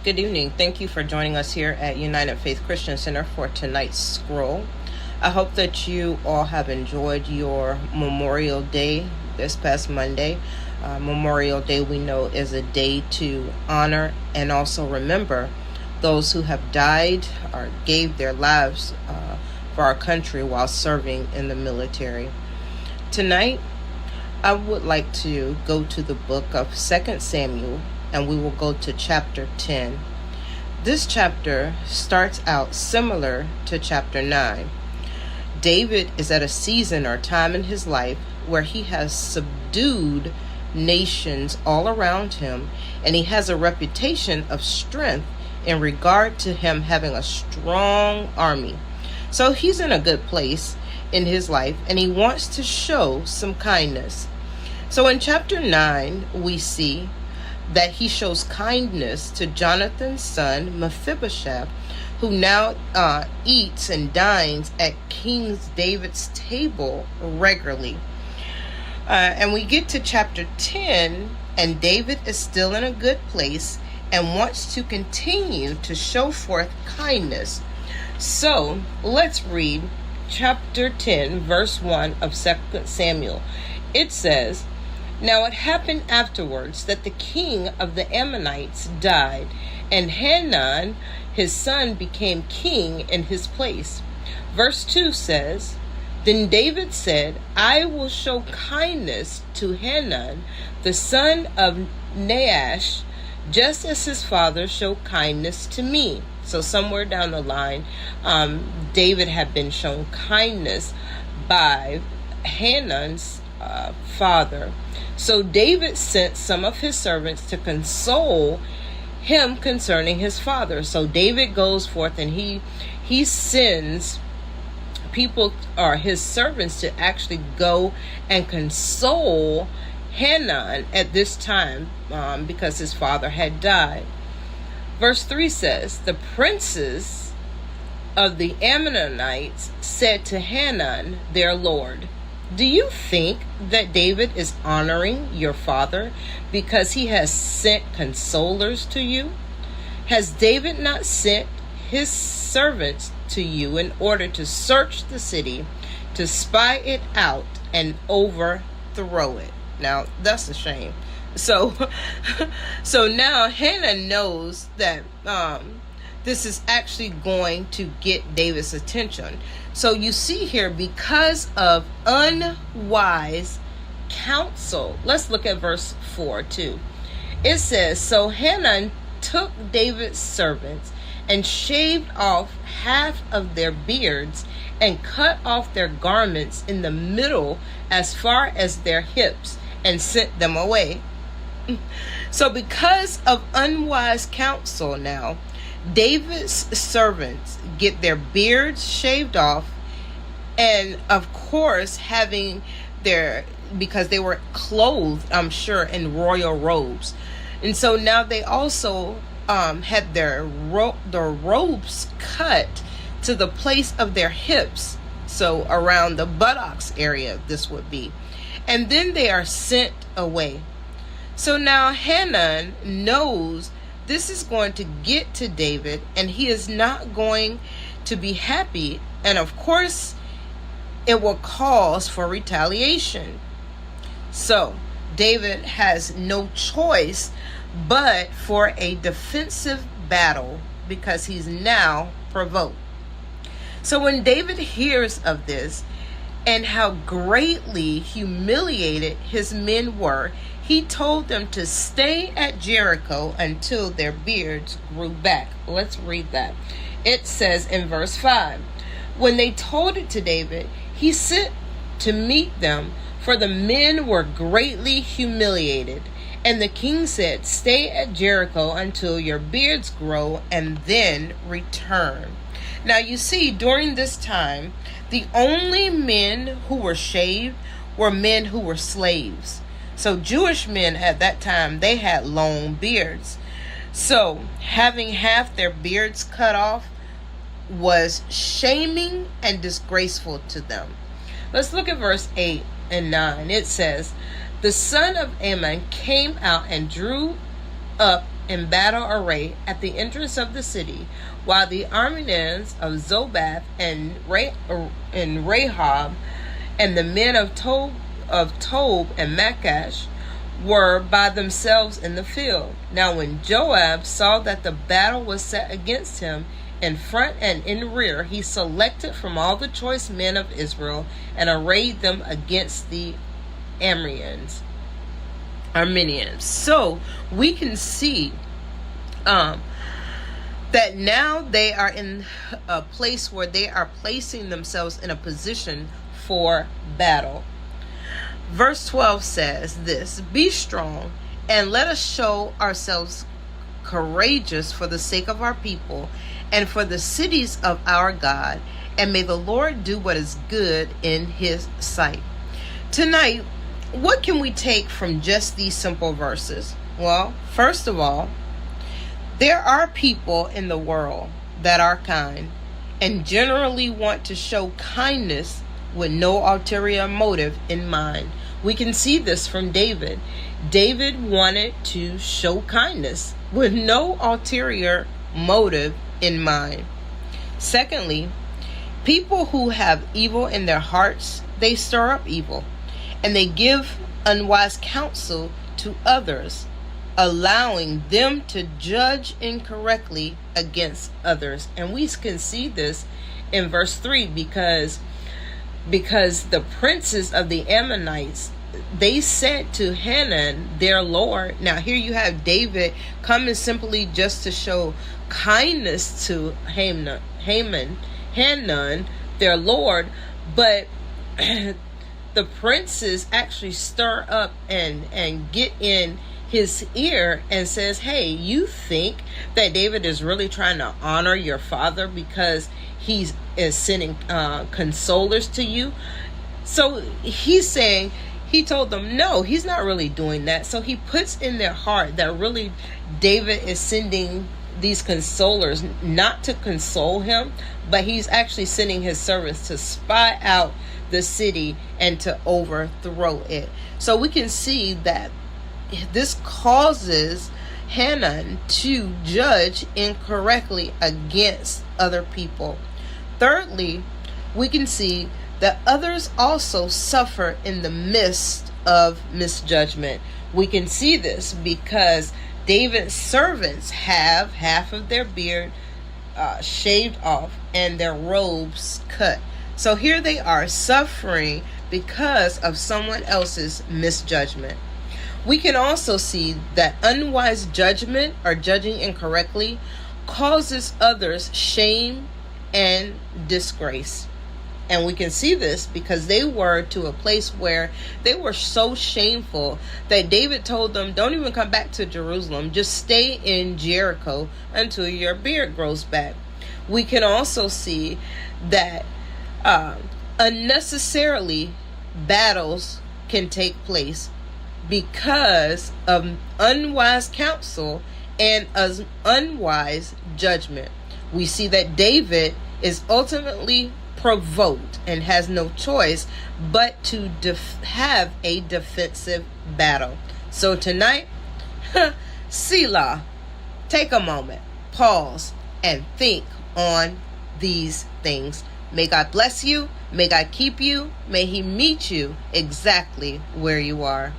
Good evening. Thank you for joining us here at United Faith Christian Center for tonight's scroll. I hope that you all have enjoyed your Memorial Day this past Monday. Memorial Day, we know, is a day to honor and also remember those who have died or gave their lives for our country while serving in the military. Tonight, I would like to go to the book of 2 Samuel, and we will go to chapter 10. This chapter starts out similar to chapter 9. David is at a season or time in his life where he has subdued nations all around him, and he has a reputation of strength in regard to him having a strong army. So he's in a good place in his life, and he wants to show some kindness. So in chapter 9, we see that he shows kindness to Jonathan's son, Mephibosheth, who now eats and dines at King David's table regularly. And we get to chapter 10, and David is still in a good place and wants to continue to show forth kindness. So let's read chapter 10, verse 1 of 2 Samuel. It says, "Now it happened afterwards that the king of the Ammonites died, and Hanun, his son, became king in his place." Verse 2 says, "Then David said, I will show kindness to Hanun, the son of Nahash, just as his father showed kindness to me." So somewhere down the line, David had been shown kindness by Hanun's father. So David sent some of his servants to console him concerning his father. So David goes forth and he sends people or his servants to actually go and console Hanun at this time because his father had died. Verse 3 says, "The princes of the Ammonites said to Hanun, their lord, 'Do you think that David is honoring your father because he has sent consolers to you? Has David not sent his servants to you in order to search the city, to spy it out and overthrow it?'" Now, that's a shame. So now Hannah knows that this is actually going to get David's attention. So you see here, because of unwise counsel. Let's look at verse 4 too. It says, "So Hanun took David's servants and shaved off half of their beards and cut off their garments in the middle as far as their hips and sent them away." So because of unwise counsel now, David's servants get their beards shaved off, and of course because they were clothed, I'm sure, in royal robes. And so now they also had their robes cut to the place of their hips, so around the buttocks area this would be. And then they are sent away. So now Hanun knows this is going to get to David, and he is not going to be happy. And of course, it will cause for retaliation. So David has no choice but for a defensive battle because he's now provoked. So when David hears of this and how greatly humiliated his men were, he told them to stay at Jericho until their beards grew back. Let's read that. It says in verse 5, "When they told it to David, he sent to meet them, for the men were greatly humiliated. And the king said, 'Stay at Jericho until your beards grow and then return.'" Now you see, during this time, the only men who were shaved were men who were slaves. So Jewish men at that time, they had long beards. So having half their beards cut off was shaming and disgraceful to them. Let's look at verse 8 and 9. It says, "The son of Ammon came out and drew up in battle array at the entrance of the city, while the Armenians of Zobath and Rahab and the men of Tob and Machash were by themselves in the field. Now when Joab saw that the battle was set against him in front and in rear, he selected from all the choice men of Israel and arrayed them against the Armenians. So we can see that now they are in a place where they are placing themselves in a position for battle. Verse 12 says this: "Be strong and let us show ourselves courageous for the sake of our people and for the cities of our God, and may the Lord do what is good in his sight." Tonight, what can we take from just these simple verses? Well, first of all, there are people in the world that are kind and generally want to show kindness with no ulterior motive in mind. We can see this from David. David wanted to show kindness with no ulterior motive in mind. Secondly, people who have evil in their hearts, they stir up evil, and they give unwise counsel to others, allowing them to judge incorrectly against others. And we can see this in verse 3 because the princes of the Ammonites, they said to Hanun, their lord. Now here you have David coming simply just to show kindness to Hanun, their lord, but the princes actually stir up and get in his ear and says, "Hey, you think that David is really trying to honor your father because he is sending consolers to you?" So he's saying, he told them, no, he's not really doing that. So he puts in their heart that really David is sending these consolers not to console him, but he's actually sending his servants to spy out the city and to overthrow it. So we can see that this causes Hanun to judge incorrectly against other people. Thirdly, we can see that others also suffer in the midst of misjudgment. We can see this because David's servants have half of their beard shaved off and their robes cut. So here they are suffering because of someone else's misjudgment. We can also see that unwise judgment or judging incorrectly causes others shame and disgrace. And we can see this because they were to a place where they were so shameful that David told them, don't even come back to Jerusalem. Just stay in Jericho until your beard grows back. We can also see that unnecessarily battles can take place because of unwise counsel and unwise judgment. We see that David is ultimately provoked and has no choice but to have a defensive battle. So tonight, Selah, take a moment, pause, and think on these things. May God bless you. May God keep you. May he meet you exactly where you are.